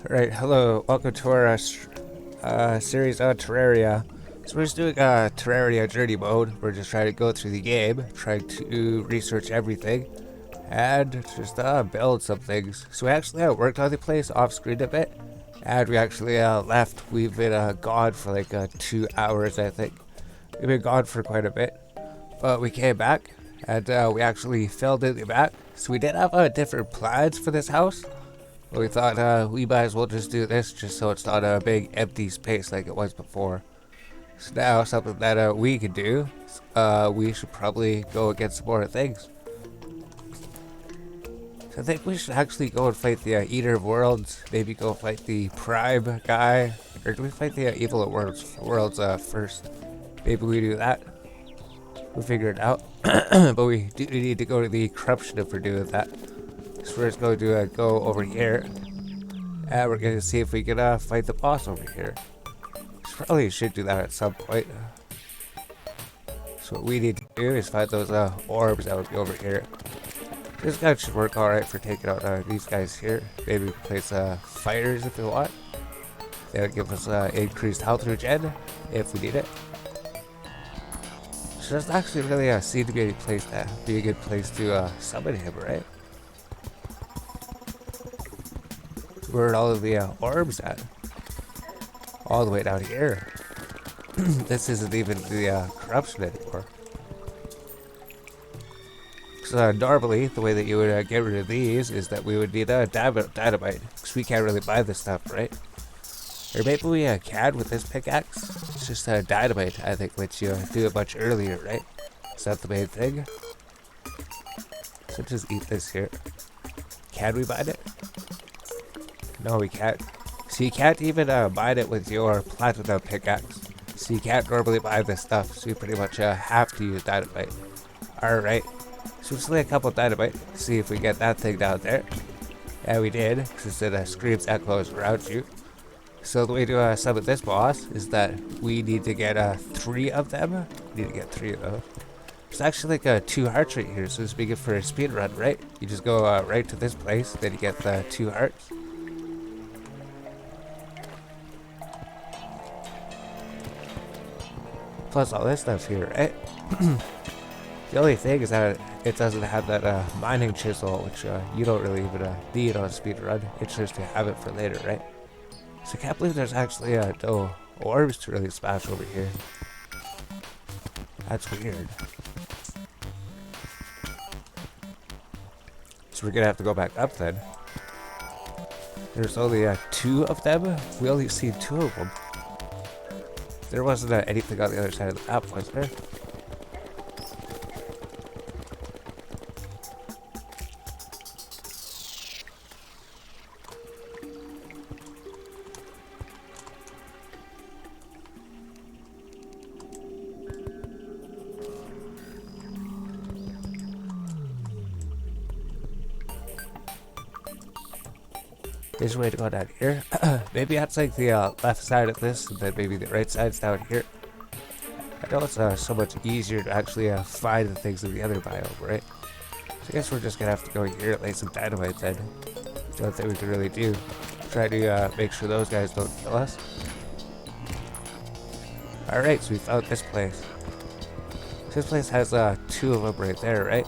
Right, hello, welcome to our series on Terraria. So we're just doing Terraria Journey mode. We're just trying to go through the game, trying to research everything, and just build some things. So we actually worked on the place off screen a bit, and we actually left. We've been gone for like 2 hours, I think. We've been gone for quite a bit, but we came back, and we actually filled in the map. So we did have different plans for this house. But we thought we might as well just do this just so it's not a big empty space like it was before. So now something that we could do, we should probably go and get some more things. So I think we should actually go and fight the Eater of Worlds, maybe go fight the Prime guy, or do we fight the Evil of Worlds first? Maybe we do that. We'll figure it out. But we do need to go to the corruption if we're doing that. So we're just going to go over here, and we're going to see if we can fight the boss over here. Probably should do that at some point. So what we need to do is find those orbs that would be over here. This guy should work alright for taking out these guys here. Maybe we can place fighters if we want. That'll give us increased health regen if we need it. So doesn't actually really seem to be any place that would be a good place to summon him, right? Where are all of the orbs at? All the way down here. This isn't even the corruption anymore. So normally, the way that you would get rid of these is that we would need a dynamite, because we can't really buy this stuff, right? Or maybe we can with this pickaxe. It's just dynamite, I think, lets you do it much earlier, right? Is that the main thing? So just eat this here. Can we buy it? No, we can't. So you can't even buy it with your platinum pickaxe. So you can't normally buy this stuff. So you pretty much have to use dynamite. Alright. So we'll slay a couple dynamite. See if we get that thing down there. Yeah, we did. Because it screams echoes around you. So the way to summon this boss is that we need to get 3 of them. We need to get 3 of those. There's actually like 2 hearts right here. So this would be good for a speed run, right? You just go right to this place. Then you get the 2 hearts. Plus all this stuff here, right? The only thing is that it doesn't have that mining chisel, which you don't really even need on speedrun. It's just to have it for later, right? So I can't believe there's actually no orbs to really smash over here. That's weird. So we're gonna have to go back up then. There's only 2 of them. We only see 2 of them. There wasn't anything on the other side of the map, was there? There's a way to go down here. Maybe that's like the left side of this, and then maybe the right side's down here. I know it's so much easier to actually find the things in the other biome, right? So I guess we're just gonna have to go here and lay some dynamite then. That's the only thing we can really do. Try to make sure those guys don't kill us. Alright, so we found this place. This place has 2 of them right there, right?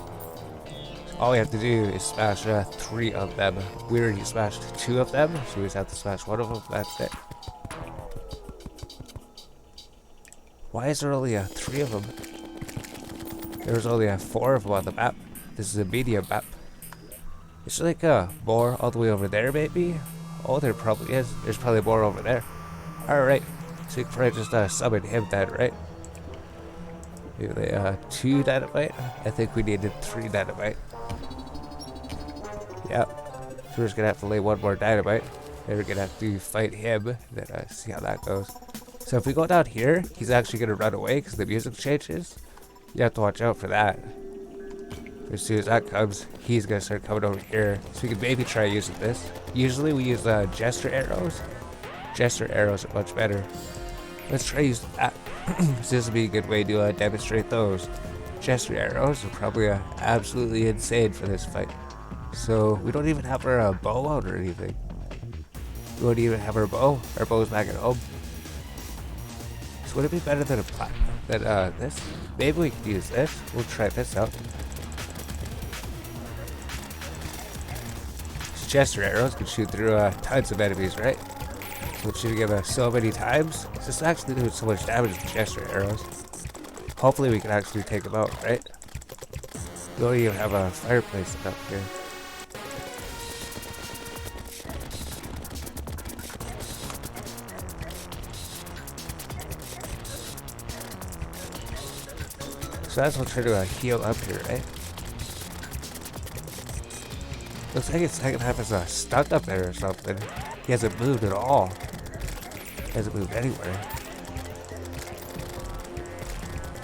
All we have to do is smash 3 of them. We already smashed 2 of them, so we just have to smash 1 of them. That's it. Why is there only 3 of them? There's only 4 of them on the map. This is a medium map. Is there like more all the way over there, maybe? Oh, there probably is. There's probably more over there. Alright, so you can probably just summon him then, right? Maybe 2 dynamite? I think we needed 3 dynamite. Yep. So we're just gonna have to lay 1 more dynamite. Then we're gonna have to fight him. Then see how that goes. So if we go down here, he's actually gonna run away because the music changes. You have to watch out for that. As soon as that comes, he's gonna start coming over here. So we can maybe try using this. Usually we use gesture arrows. Gesture arrows are much better. Let's try using that. So this would be a good way to demonstrate those. Gesture arrows are probably absolutely insane for this fight. So we don't even have our bow out or anything. We won't even have our bow. Our bow's back at home. So would it be better than this? Maybe we could use this. We'll try this out. Gesture arrows can shoot through tons of enemies, right? So it's shooting him so many times. It's just actually doing so much damage with gesture arrows. Hopefully we can actually take him out, right? We don't even have a fireplace up here. So that's what we'll try to heal up here, right? Looks like his second half is stuck up there or something. He hasn't moved at all. He hasn't moved anywhere.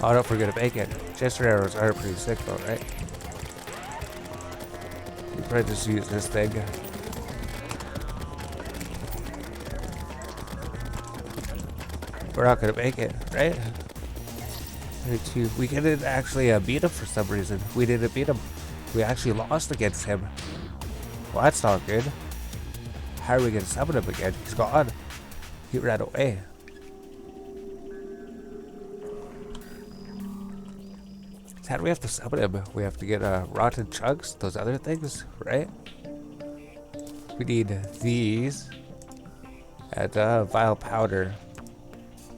Oh, no, if we're gonna make it. Gesture arrows are pretty sick though, right? We probably just use this thing. We're not gonna make it, right? We couldn't actually beat him for some reason. We didn't beat him. We actually lost against him. Well, that's not good. How are we gonna summon him again? He's gone. He ran away. So how do we have to summon him? We have to get rotten chunks, those other things, right? We need these and vile powder,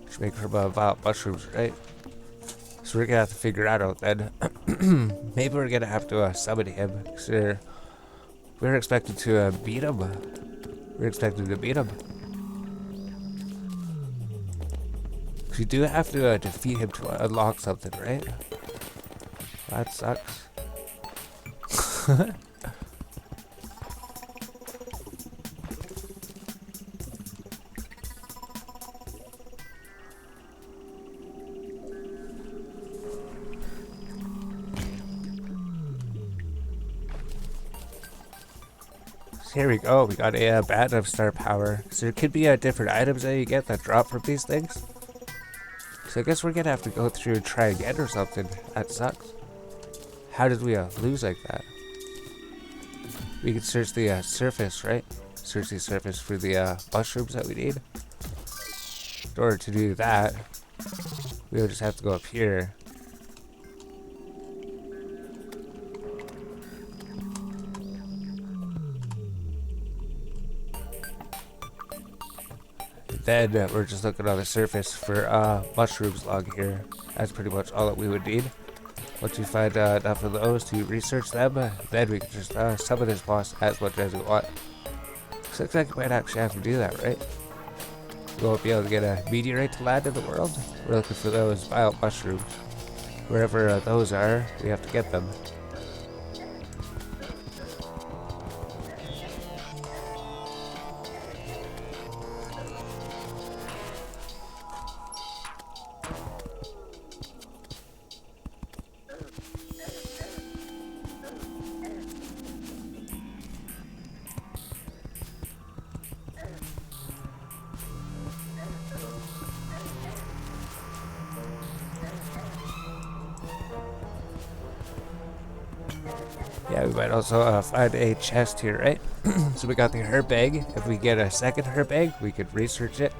which make from vile mushrooms, right? So we're gonna have to figure that out then. Maybe we're gonna have to summon him. We're expected to beat him. We're expected to beat him. You do have to defeat him to unlock something, right? That sucks. Here we go, we got a band of star power. So there could be different items that you get that drop from these things. So I guess we're gonna have to go through and try again or something. That sucks. How did we lose like that? We can search the surface, right? Search the surface for the mushrooms that we need. In order to do that, we'll just have to go up here. Then we're just looking on the surface for mushrooms along here. That's pretty much all that we would need. Once we find enough of those to research them, then we can just summon this boss as much as we want. So looks like we might actually have to do that, right? We won't be able to get a meteorite to land in the world. We're looking for those vile mushrooms. Wherever those are, we have to get them. Yeah, we might also find a chest here, right? So we got the herb egg. If we get a second herb egg, we could research it.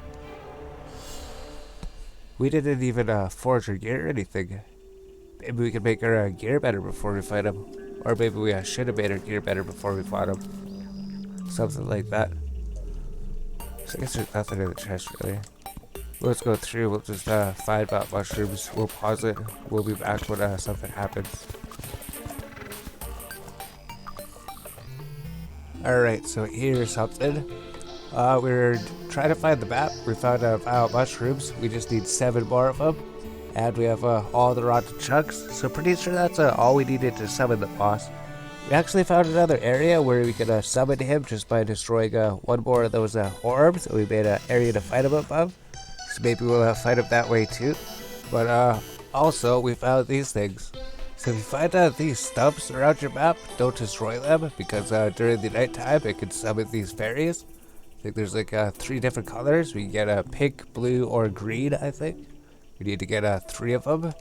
We didn't even forge our gear or anything. Maybe we could make our gear better before we fight him. Or maybe we should have made our gear better before we fought him. Something like that. So I guess there's nothing in the chest, really. Let's go through. We'll just find about mushrooms. We'll pause it. We'll be back when something happens. Alright, so here's something. We're trying to find the map. We found vile mushrooms. We just need 7 more of them. And we have all the rotten chunks. So pretty sure that's all we needed to summon the boss. We actually found another area where we could summon him just by destroying one more of those orbs. We made an area to fight him above. So maybe we'll fight him that way too. But also, we found these things. So if you find these stumps around your map, don't destroy them, because during the nighttime it can summon these fairies. I think there's like 3 different colors. We can get pink, blue, or green, I think. We need to get 3 of them.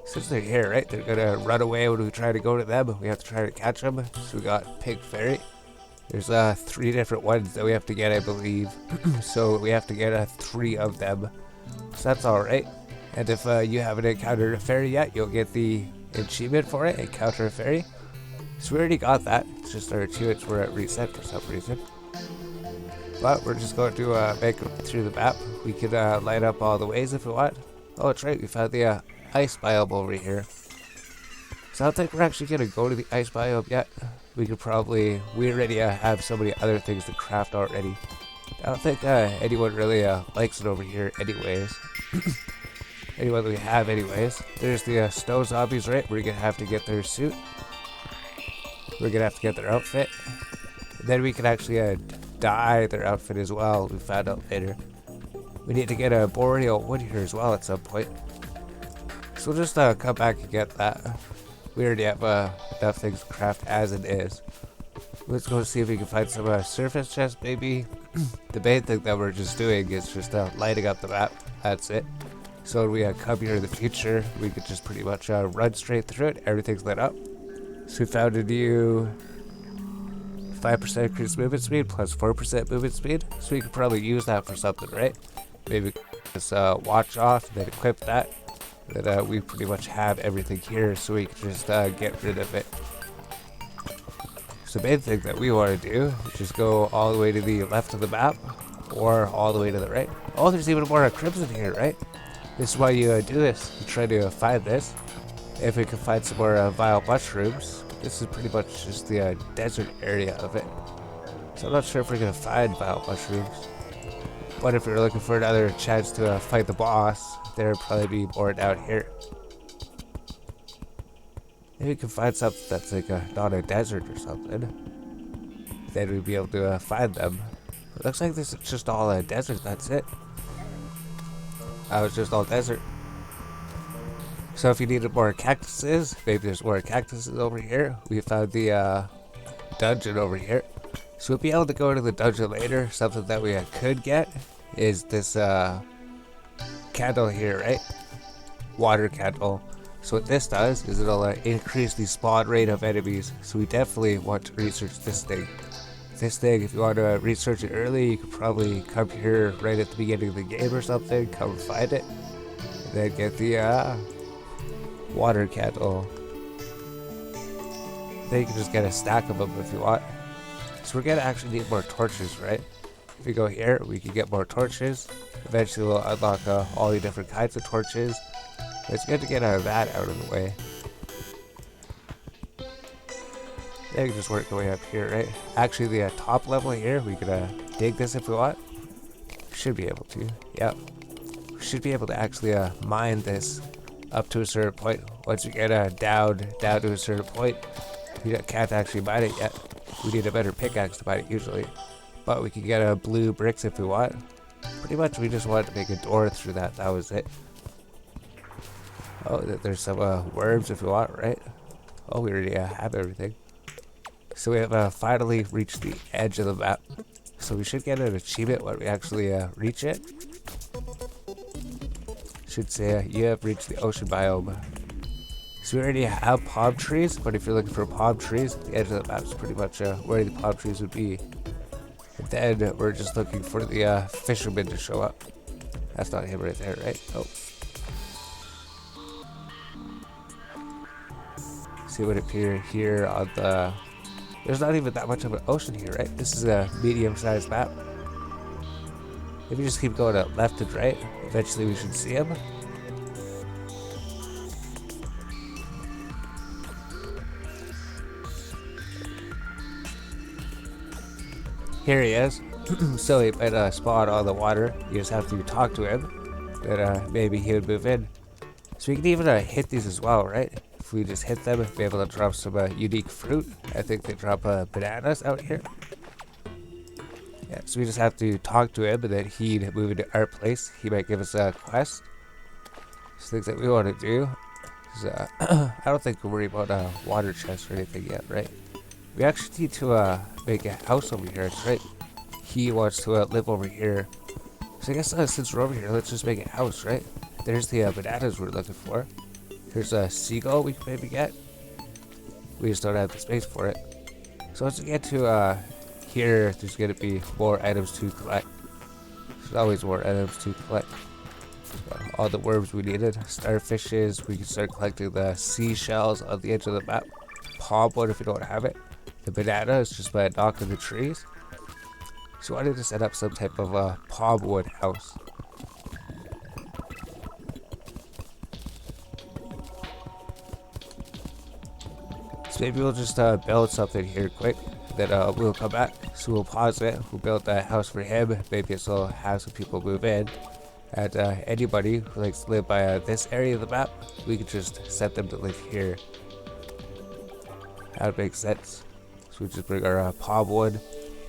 Since they're here, right, they're gonna run away when we try to go to them. We have to try to catch them. So we got pink fairy. There's 3 different ones that we have to get, I believe. So we have to get 3 of them. So that's alright. And if you haven't encountered a fairy yet, you'll get the achievement for it, Encounter a Fairy. So we already got that. It's just our achievements were at reset for some reason. But we're just going to make it through the map. We can light up all the ways if we want. Oh, that's right. We found the ice biome over here. So I don't think we're actually going to go to the ice biome yet. We already have so many other things to craft already. I don't think anyone really likes it over here anyways. Anyone that we have anyways. There's the snow zombies, right? We're going to have to get their suit. We're going to have to get their outfit. And then we can actually dye their outfit as well, we found out later. We need to get a boreal wood here as well at some point. So we'll just come back and get that. We already have enough things to craft as it is. Let's go see if we can find some surface chests maybe. The main thing that we're just doing is just lighting up the map. That's it. So when we come here in the future, we could just pretty much run straight through it. Everything's lit up. So we found a new 5% increased movement speed plus 4% movement speed. So we could probably use that for something, right? Maybe just watch off and then equip that. Then we pretty much have everything here, so we can just get rid of it. So the main thing that we want to do is just go all the way to the left of the map, or all the way to the right. Oh, there's even more crimson here, right? This is why you do this. You try to find this. If we can find some more vile mushrooms, this is pretty much just the desert area of it. So I'm not sure if we're going to find vile mushrooms. But if you're looking for another chance to fight the boss, there'd probably be more down here. Maybe we can find something that's like not a desert or something. Then we'd be able to find them. It looks like this is just all a desert, that's it. It's just all desert. So if you needed more cactuses, maybe there's more cactuses over here. We found the dungeon over here. So we'll be able to go to the dungeon later. Something that we could get is this candle here, right? Water candle. So what this does is it'll increase the spawn rate of enemies. So we definitely want to research this thing. This thing, if you want to research it early, you could probably come here right at the beginning of the game or something, come and find it, and then get the water candle. Then you can just get a stack of them if you want. So we're gonna actually need more torches, right? If we go here, we can get more torches. Eventually we'll unlock all the different kinds of torches. It's good to get that out of the way. Then you can just work our way up here, right? Actually, the top level here, we could dig this if we want. Should be able to, yep. We should be able to actually mine this up to a certain point. Once you get down to a certain point, we can't actually mine it yet. We need a better pickaxe to mine it usually. But we can get blue bricks if we want. Pretty much we just wanted to make a door through that, that was it. Oh, there's some worms if we want, right? Oh, we already have everything. So we have finally reached the edge of the map. So we should get an achievement when we actually reach it. Should say you have reached the ocean biome. So we already have palm trees, but if you're looking for palm trees, the edge of the map is pretty much where the palm trees would be. And then we're just looking for the fisherman to show up. That's not him right there, right? Oh. See what appear here on the... There's not even that much of an ocean here, right? This is a medium-sized map. If you just keep going left and right, eventually we should see him. Here he is. So he might spawn on the water. You just have to talk to him. Then maybe he would move in. So we can even hit these as well, right? If we just hit them, we'll be able to drop some unique fruit. I think they drop bananas out here. Yeah, so we just have to talk to him and then he'd move into our place. He might give us a quest. So things that we want to do is, I don't think we're worried about water chests or anything yet, right? We actually need to make a house over here, that's right. He wants to live over here. So I guess since we're over here, let's just make a house, right? There's the bananas we're looking for. Here's a seagull we can maybe get. We just don't have the space for it. So once we get to here there's gonna be more items to collect. There's always more items to collect. All the worms we needed, starfishes, we can start collecting the seashells on the edge of the map. Palm wood if you don't have it. The banana is just by knocking the trees. So I wanted to set up some type of palm wood house. So maybe we'll just build something here quick. Then we'll come back. So we'll pause it. We'll build a house for him. Maybe it'll have some people move in. And anybody who likes to live by this area of the map, we can just set them to live here. That makes sense. So we just bring our palm wood.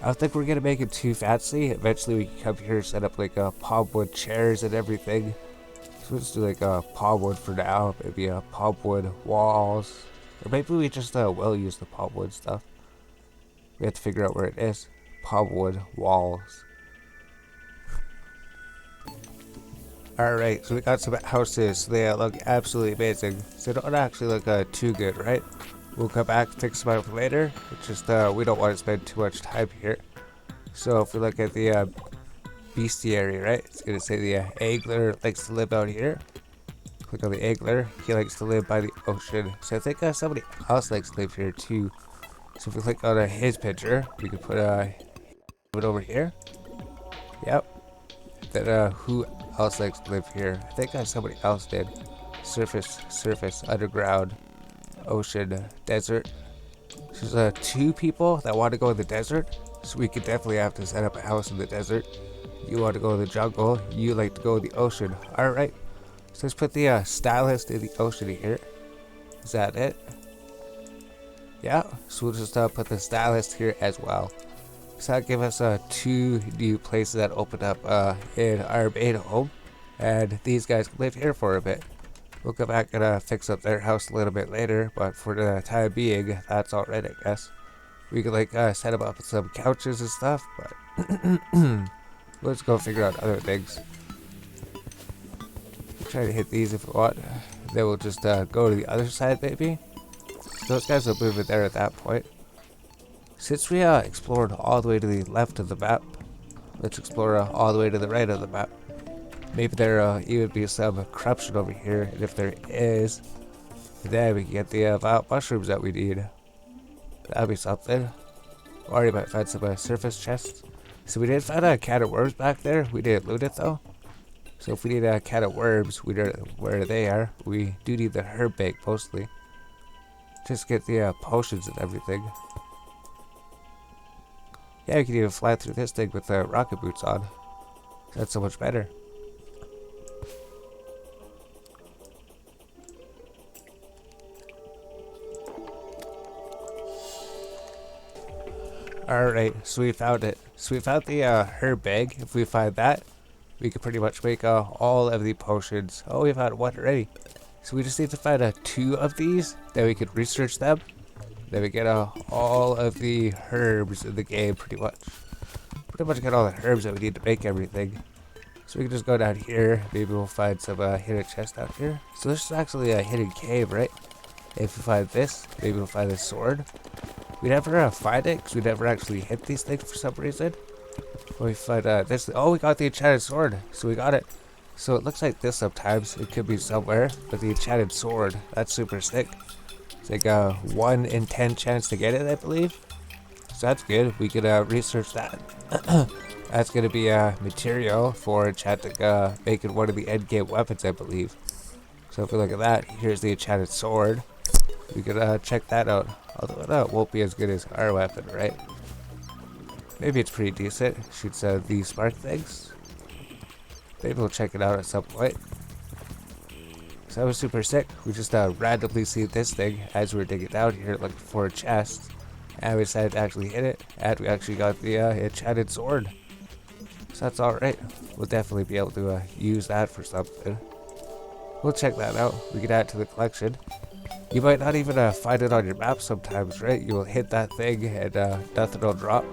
I don't think we're gonna make it too fancy. Eventually we can come here and set up like palm wood chairs and everything. So we'll just do like palm wood for now. Maybe palm wood walls. Or maybe we just will use the palm wood stuff. We have to figure out where it is. Palm wood walls. Alright, so we got some houses. They look absolutely amazing. So they don't actually look too good, right? We'll come back, fix them up later. It's just we don't want to spend too much time here. So if we look at the bestiary, right? It's gonna say the angler likes to live out here. Click on the angler. He likes to live by the ocean. So I think somebody else likes to live here too. So if we click on his picture, we can put it over here. Yep. Then who else likes to live here? I think somebody else did. Surface, underground, ocean, desert. So there's 2 people that want to go in the desert. So we could definitely have to set up a house in the desert. You want to go in the jungle. You like to go in the ocean. Alright. So let's put the stylist in the ocean here. Is that it? Yeah. So we'll just put the stylist here as well. So that'll give us 2 new places that open up in our main home. And these guys can live here for a bit. We'll go back and fix up their house a little bit later. But for the time being, that's alright, I guess. We could like set them up with some couches and stuff. But let's go figure out other things. Try to hit these if we want. Then we'll just go to the other side maybe. Those guys will move it there at that point. Since we explored all the way to the left of the map, let's explore all the way to the right of the map. Maybe there even be some corruption over here, and if there is, then we can get the violet mushrooms that we need. That'll be something. Or you might find some surface chests. So we did find a can of worms back there. We didn't loot it though. So if we need a can of worms, we know where they are. We do need the herb bag mostly. Just get the potions and everything. Yeah, we can even fly through this thing with the rocket boots on. That's so much better. Alright, so we found it. So we found the herb bag. If we find that, we can pretty much make all of the potions. Oh, we found one already. So we just need to find 2 of these. Then we can research them. Then we get all of the herbs in the game pretty much. Pretty much get all the herbs that we need to make everything. So we can just go down here. Maybe we'll find some hidden chest out here. So this is actually a hidden cave, right? If we find this, maybe we'll find a sword. We never find it because we never actually hit these things for some reason. But we find this. Oh, we got the enchanted sword. So we got it. So it looks like this sometimes. It could be somewhere. But the enchanted sword, that's super sick. It's like a 1 in 10 chance to get it, I believe. So that's good. We could research that. That's going to be material for enchanting, making one of the end game weapons, I believe. So if we look at that, here's the enchanted sword. We could check that out. Although it won't be as good as our weapon, right? Maybe it's pretty decent. Shoots these spark things. Maybe we'll check it out at some point. So that was super sick. We just randomly see this thing as we were digging down here looking for a chest. And we decided to actually hit it. And we actually got the enchanted sword. So that's alright. We'll definitely be able to use that for something. We'll check that out. We can add it to the collection. You might not even find it on your map sometimes, right? You'll hit that thing and nothing will drop.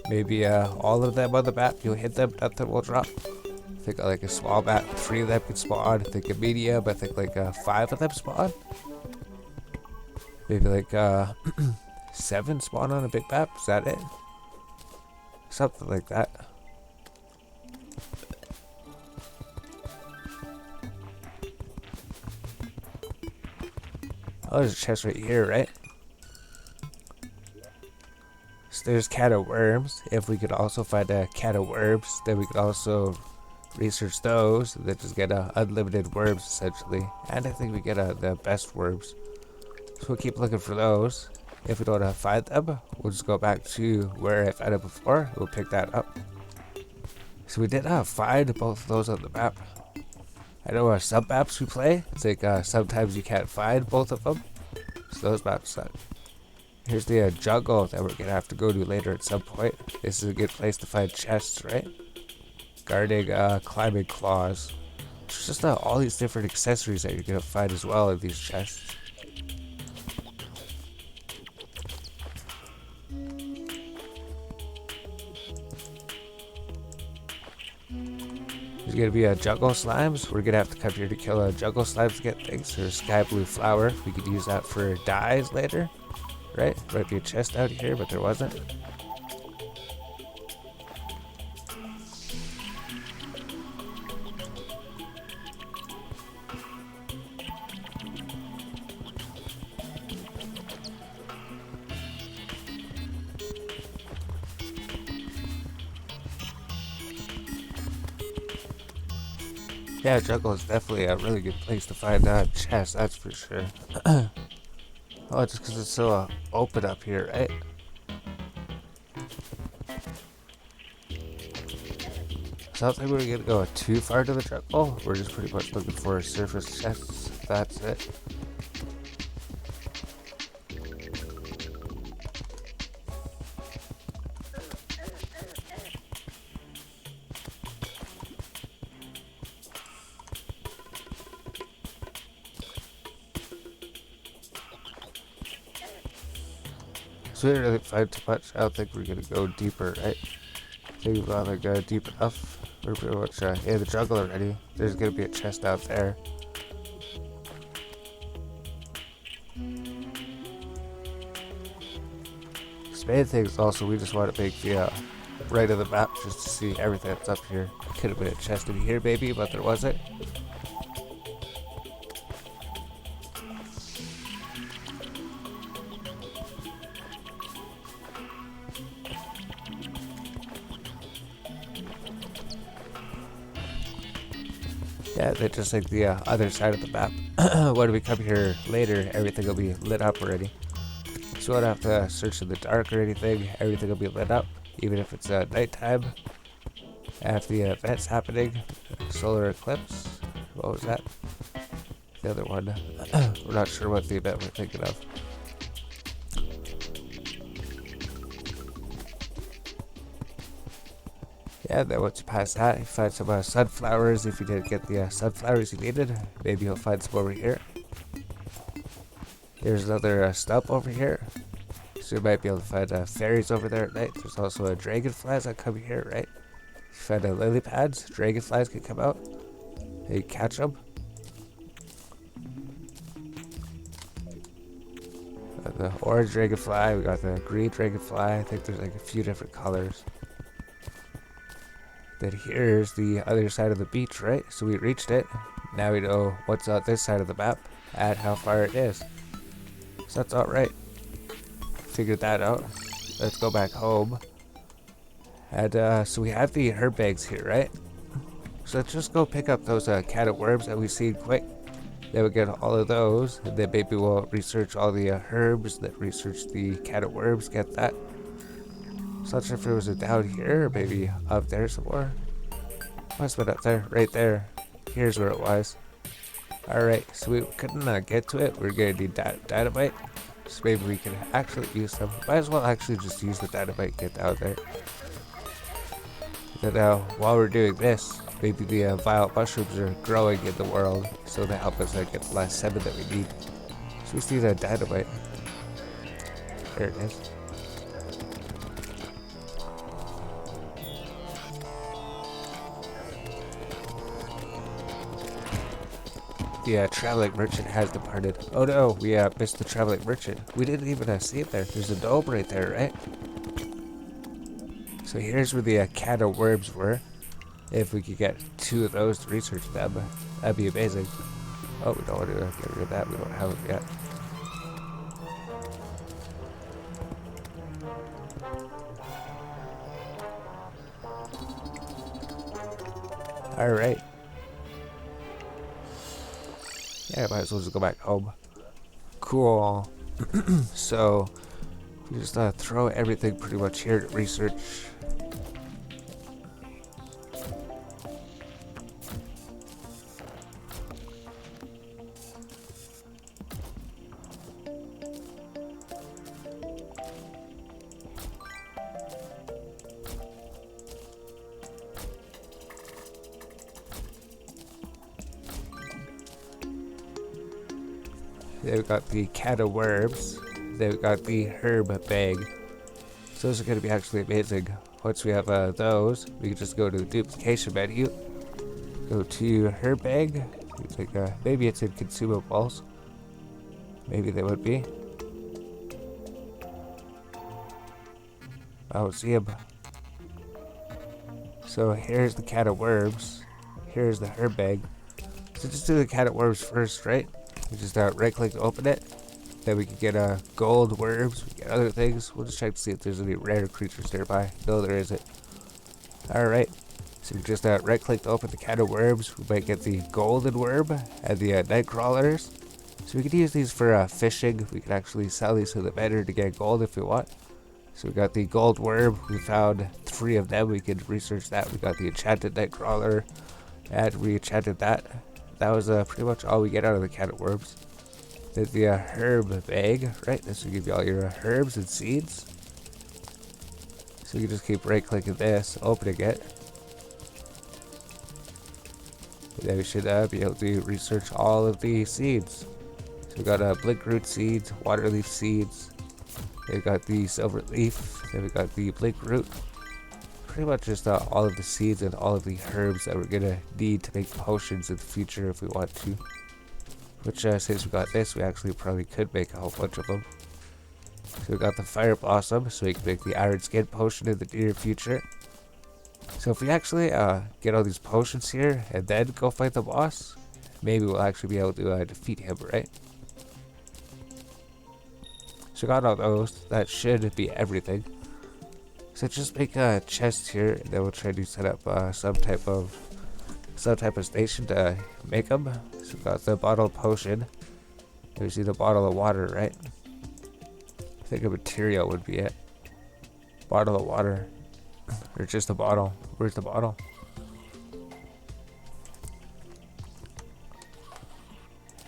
Maybe all of them on the map, you'll hit them, nothing will drop. I think like a small map, 3 of them can spawn. I think a medium, I think like 5 of them spawn. Maybe like 7 spawn on a big map, is that it? Something like that. Oh, there's a chest right here, right? So there's cat of worms. If we could also find a cat of worms, then we could also research those. Then just get unlimited worms, essentially. And I think we get the best worms. So we'll keep looking for those. If we don't find them, we'll just go back to where I found it before. We'll pick that up. So we did find both of those on the map. I know some maps we play, it's like sometimes you can't find both of them. So those maps suck. Here's the jungle that we're going to have to go to later at some point. This is a good place to find chests, right? Guarding climbing claws. It's just all these different accessories that you're going to find as well in these chests. There's going to be jungle slimes. We're going to have to come here to kill jungle slimes to get things. There's sky blue flower. We could use that for dyes later. Right? Might be a chest out here, but there wasn't. Yeah, jungle is definitely a really good place to find chests, that's for sure. Oh, just because it's so open up here, right? So I don't think we're going to go too far to the jungle. We're just pretty much looking for surface chests. That's it. So we didn't really find too much. I don't think we're gonna go deeper, right? I think we've gone like deep enough. We're pretty much in the jungle already. There's gonna be a chest out there. This main thing is also we just want to make the right of the map just to see everything that's up here. Could have been a chest in here maybe, but there wasn't. Yeah, they're just like the other side of the map. When we come here later, everything will be lit up already. So we don't have to search in the dark or anything. Everything will be lit up, even if it's nighttime. After the event's happening, solar eclipse. What was that? The other one. We're not sure what the event we're thinking of. Yeah, then once you pass that, you find some sunflowers. If you didn't get the sunflowers you needed, maybe you'll find some over here. There's another stump over here. So you might be able to find fairies over there at night. There's also dragonflies that come here, right? If you find lily pads, dragonflies can come out. And you catch them. The orange dragonfly, we got the green dragonfly. I think there's like a few different colors. Then here's the other side of the beach, right? So we reached it. Now we know what's on this side of the map and how far it is. So that's alright. Figured that out. Let's go back home. And so we have the herb bags here, right? So let's just go pick up those cat of worms that we seen quick. Then we'll get all of those. And then maybe we'll research all the herbs, then research the cat of worms, get that. So not sure if it was down here or maybe up there somewhere. Must have been up there, right there. Here's where it was. Alright, so we couldn't get to it. We're gonna need dynamite. So maybe we can actually use them. Might as well actually just use the dynamite and get down there. Then while we're doing this, maybe the violet mushrooms are growing in the world. So they help us get the last 7 that we need. So we see that dynamite. There it is. The traveling merchant has departed. Oh no, we missed the traveling merchant. We didn't even see it there. There's a dome right there, right? So So here's where the cat of worms were. If we could get 2 of those to research them, that'd be amazing. Oh, we don't want to get rid of that. We don't have it yet. Alright. Yeah, might as well just go back home. Cool. So, we just throw everything pretty much here to research. Then we got the cat of worms. Then we got the herb bag. So those are going to be actually amazing. Once we have those, we can just go to the duplication menu. Go to herb bag. Like, maybe it's in consumables. Maybe they would be. I don't see him. So here's the cat of worms. Here's the herb bag. So just do the cat of worms first, right? We just right click to open it. Then we can get gold worms, we get other things. We'll just check to see if there's any rare creatures nearby. No, there isn't. Alright. So we just right click to open the cat of worms. We might get the golden worm and the night crawlers. So we could use these for fishing. We can actually sell these to the vendor to get gold if we want. So we got the gold worm. We found 3 of them. We could research that. We got the enchanted night crawler and we enchanted that. That was pretty much all we get out of the cat of worms. There's the herb bag, right? This will give you all your herbs and seeds. So you can just keep right clicking this, opening it. And then we should be able to research all of the seeds. So we got blink root seeds, water leaf seeds. We got the silver leaf. Then we got the blink root. Pretty much just all of the seeds and all of the herbs that we're gonna need to make potions in the future if we want to. Which since we got this, we actually probably could make a whole bunch of them. So we got the fire blossom, so we can make the iron skin potion in the near future. So if we actually get all these potions here and then go fight the boss, maybe we'll actually be able to defeat him, right? So got all those. That should be everything. So just make a chest here, and then we'll try to set up some type of station to make them. So we got the bottle of potion. And we see the bottle of water, right? I think a material would be it. Bottle of water, or just a bottle. Where's the bottle?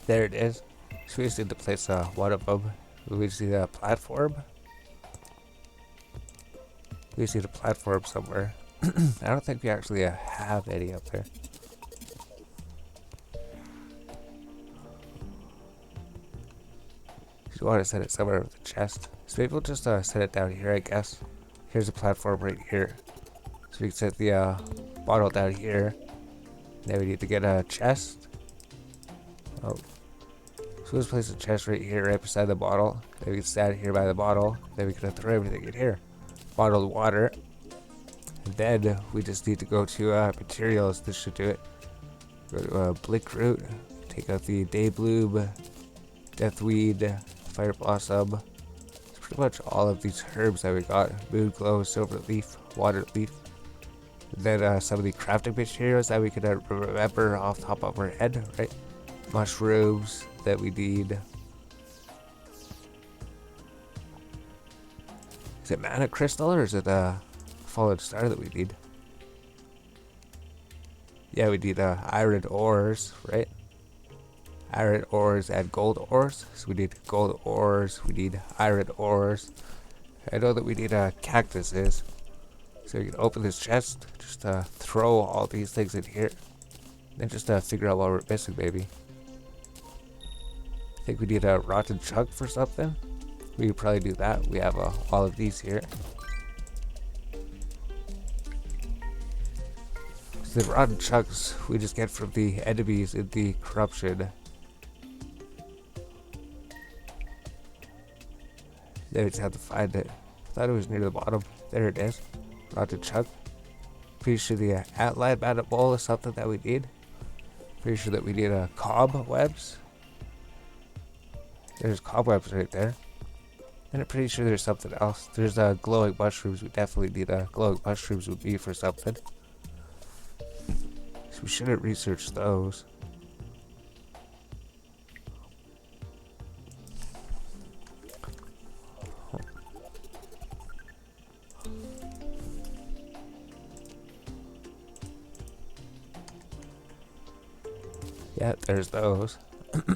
There it is. So we just need to place one of them. We just need a platform. We just need a platform somewhere. I don't think we actually have any up there. You want to set it somewhere with a chest. So maybe we'll just set it down here, I guess. Here's a platform right here. So we can set the bottle down here. Then we need to get a chest. Oh. So let's place a chest right here, right beside the bottle. Then we can stand here by the bottle. Then we can throw everything in here. Bottled water. And then we just need to go to materials. This should do it. Go to blink root. Take out the day bloom, deathweed, fire blossom. It's pretty much all of these herbs that we got. Moon glow, silver leaf, water leaf. And then some of the crafting materials that we could remember off the top of our head, right? Mushrooms that we need. Is it mana crystal or is it a fallen star that we need? Yeah, we need iron ores, right? Iron ores and gold ores. So we need gold ores, we need iron ores. I know that we need cactuses. So we can open this chest, just throw all these things in here. Then just figure out what we're missing, maybe. I think we need a rotten chunk for something. We could probably do that. We have all of these here. So the rotten chunks we just get from the enemies in the corruption. Then we just have to find it. I thought it was near the bottom. There it is. rotted chunk. Pretty sure the outline bandit bowl is something that we need. Pretty sure that we need cobwebs. There's cobwebs right there. And I'm pretty sure there's something else. There's glowing mushrooms. We definitely need glowing mushrooms would be for something. So we shouldn't research those. Yeah, there's those.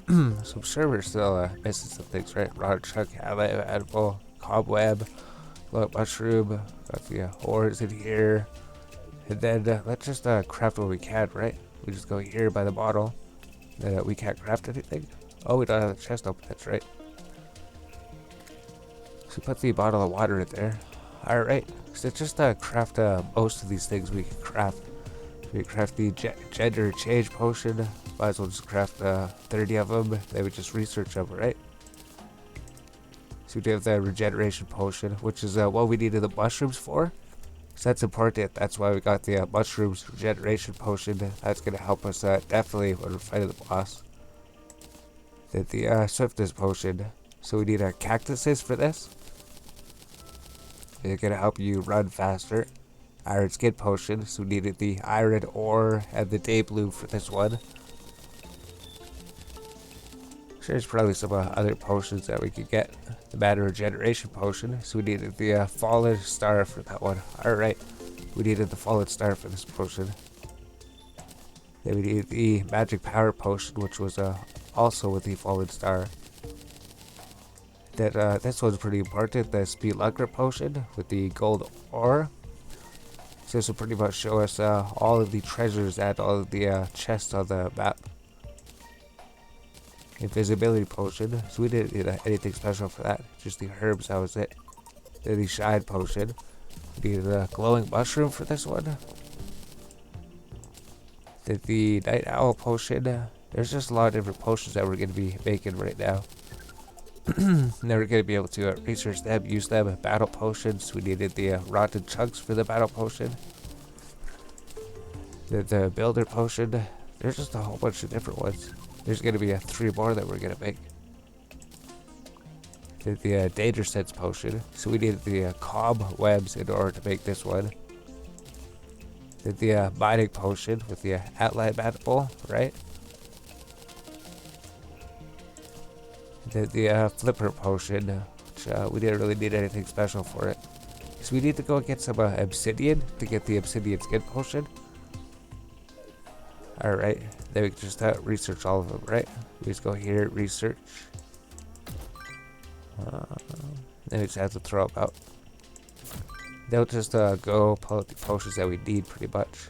So I'm sure we're still missing some things, right? Rotted chunk, edible, cobweb, glowing mushroom, got the ores in here. And then let's just craft what we can, right? We just go here by the bottle. Then we can't craft anything. Oh, we don't have the chest open, that's right. So put the bottle of water in there. Alright, so just craft most of these things we can craft. We craft the gender change potion. Might as well just craft 30 of them. Then we just research them, right? So we do have the regeneration potion, which is what we needed the mushrooms for. So that's important. That's why we got the mushrooms regeneration potion. That's going to help us definitely when we're fighting the boss. Then the swiftness potion. So we need cactuses for this. They're going to help you run faster. Iron skin potion. So we needed the iron ore and the day blue for this one. Sure, there's probably some other potions that we could get. The matter regeneration potion. So we needed the fallen star for that one. Alright. We needed the fallen star for this potion. Then we needed the magic power potion, which was also with the fallen star. Then this one's pretty important. The speed lugger potion with the gold ore. So this will pretty much show us all of the treasures and all of the chests on the map. Invisibility potion, so we didn't need anything special for that, just the herbs, that was it. Then the shine potion, we needed a glowing mushroom for this one. Then the night owl potion, there's just a lot of different potions that we're going to be making right now. And then we're going to be able to research them, use them, battle potions, we needed the rotten chunks for the battle potion. Then the builder potion, there's just a whole bunch of different ones. There's going to be 3 more that we're going to make. The danger sense potion. So we needed the cobwebs in order to make this one. The mining potion with the outline maniple, right? The flipper potion, which we didn't really need anything special for it. So we need to go get some obsidian to get the obsidian skin potion. Alright, then we can just research all of them, right? We just go here, research. Then we just have to throw them out. They'll just go pull out the potions that we need pretty much.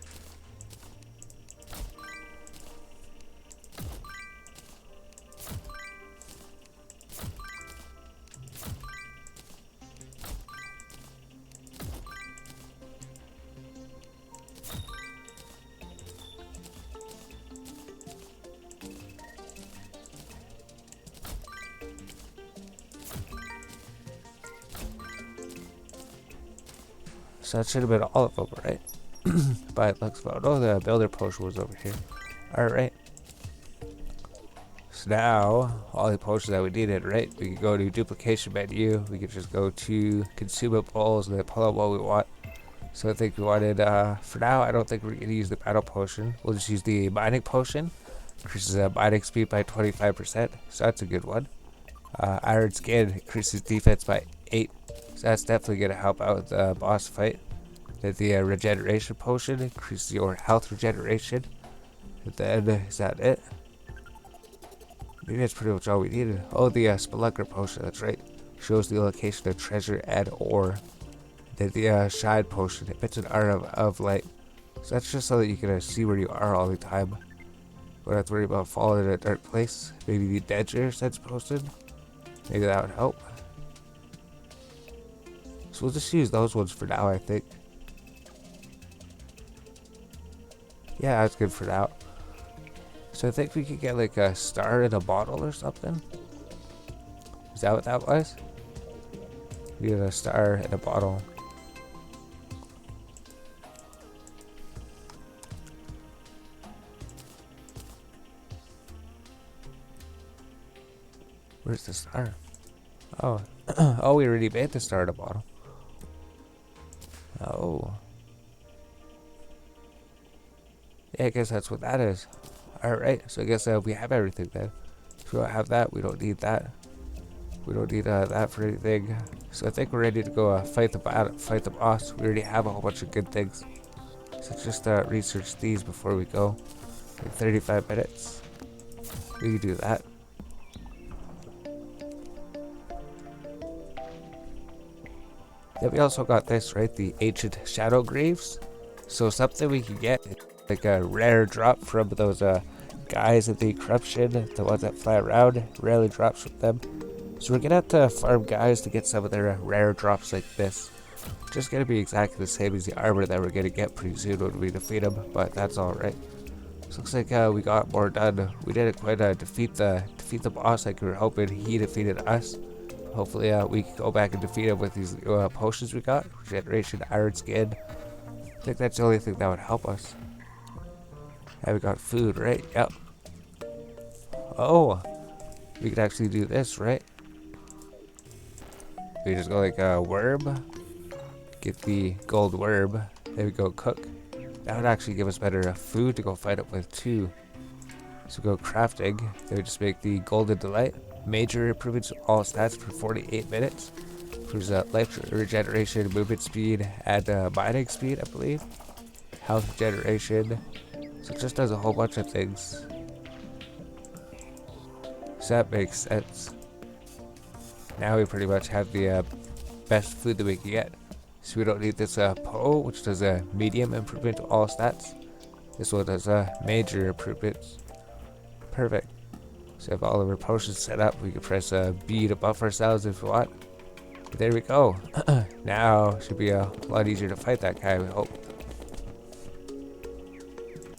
So that should have been all of them, right? But it looks about. Oh, the builder potion was over here. Alright. So now, all the potions that we needed, right? We can go to duplication menu. We can just go to consumables and then pull out what we want. So I think we wanted, for now, I don't think we're going to use the battle potion. We'll just use the mining potion. Increases mining speed by 25%. So that's a good one. Iron skin increases defense by 8. So that's definitely going to help out with the boss fight. Then the regeneration potion increases your health regeneration. And then, is that it? Maybe that's pretty much all we needed. Oh, the spelunker potion, that's right. Shows the location of treasure and ore. Then the shine potion, it emits an aura of light. So that's just so that you can see where you are all the time. We don't have to worry about falling in a dark place. Maybe the danger sense potion. Maybe that would help. So we'll just use those ones for now, I think. Yeah, that's good for now. So I think we could get like a star in a bottle or something. Is that what that was? We get a star in a bottle. Where's the star? Oh, oh, we already made the star at the bottom. Oh. Yeah, I guess that's what that is. Alright, so I guess we have everything then. If we don't have that, we don't need that. We don't need that for anything. So I think we're ready to go fight the boss. We already have a whole bunch of good things. So just research these before we go. In 35 minutes. We can do that. Then we also got this, right? The ancient shadow graves. So something we can get, like a rare drop from those guys at the corruption, the ones that fly around. Rarely drops from them. So we're gonna have to farm guys to get some of their rare drops like this. Just gonna be exactly the same as the armor that we're gonna get pretty soon when we defeat them, but that's alright. So looks like we got more done. We didn't quite defeat the boss like we were hoping. He defeated us. Hopefully we can go back and defeat him with these potions we got. Regeneration, iron skin. I think that's the only thing that would help us. And we got food, right? Yep. Oh, we could actually do this, right? We just go like a worm. Get the gold worm. There we go, cook. That would actually give us better food to go fight it with too. So go crafting. Then we just make the golden delight. Major improvements to all stats for 48 minutes. Improves life regeneration, movement speed, and mining speed, I believe. Health regeneration. So it just does a whole bunch of things. So that makes sense. Now we pretty much have the best food that we can get. So we don't need this pole, which does a medium improvement to all stats. This one does major improvements. Perfect. So we have all of our potions set up. We can press B to buff ourselves if we want. But there we go. Now should be a lot easier to fight that guy, we hope.